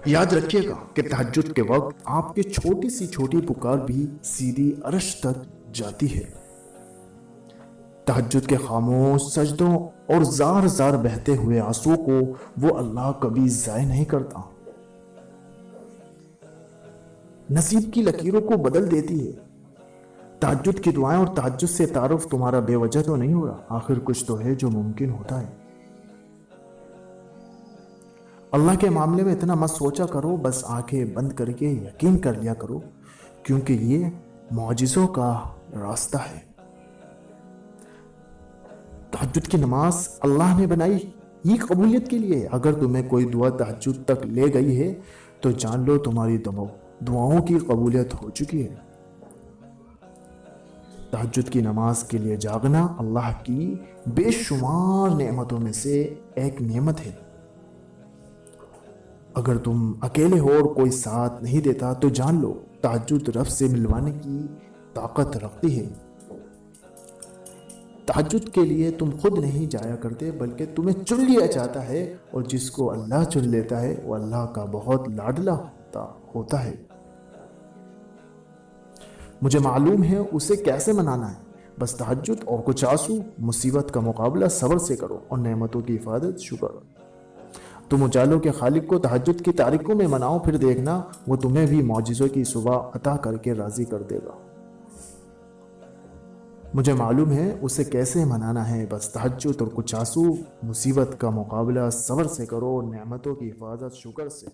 یاد رکھیے گا کہ تہجد کے وقت آپ کی چھوٹی سی چھوٹی پکار بھی سیدھی عرش تک جاتی ہے۔ تہجد کے خاموش سجدوں اور زار زار بہتے ہوئے آنسو کو وہ اللہ کبھی ضائع نہیں کرتا۔ نصیب کی لکیروں کو بدل دیتی ہے۔ تہجد کی دعائیں اور تہجد سے تعارف تمہارا بے وجہ تو نہیں ہو رہا، آخر کچھ تو ہے جو ممکن ہوتا ہے۔ اللہ کے معاملے میں اتنا مت سوچا کرو، بس آنکھیں بند کر کے یقین کر لیا کرو، کیونکہ یہ معجزوں کا راستہ ہے۔ تہجد کی نماز اللہ نے بنائی یہ قبولیت کے لیے۔ اگر تمہیں کوئی دعا تہجد تک لے گئی ہے تو جان لو تمہاری دعاؤں کی قبولیت ہو چکی ہے۔ تہجد کی نماز کے لیے جاگنا اللہ کی بے شمار نعمتوں میں سے ایک نعمت ہے۔ اگر تم اکیلے ہو اور کوئی ساتھ نہیں دیتا تو جان لو تہجد رب سے ملوانے کی طاقت رکھتی ہے۔ تہجد کے لیے تم خود نہیں جایا کرتے بلکہ تمہیں چن لیا جاتا ہے، اور جس کو اللہ چن لیتا ہے وہ اللہ کا بہت لاڈلا ہوتا ہے۔ مجھے معلوم ہے اسے کیسے منانا ہے، بس تہجد اور کچھ آنسو، مصیبت کا مقابلہ صبر سے کرو اور نعمتوں کی حفاظت شکر۔ تم اجالوں کے خالق کو تہجد کی تاریکوں میں مناؤ، پھر دیکھنا وہ تمہیں بھی معجزوں کی صبح عطا کر کے راضی کر دے گا۔ مجھے معلوم ہے اسے کیسے منانا ہے، بس تہجد اور کچھ آنسو، مصیبت کا مقابلہ صبر سے کرو اور نعمتوں کی حفاظت شکر سے۔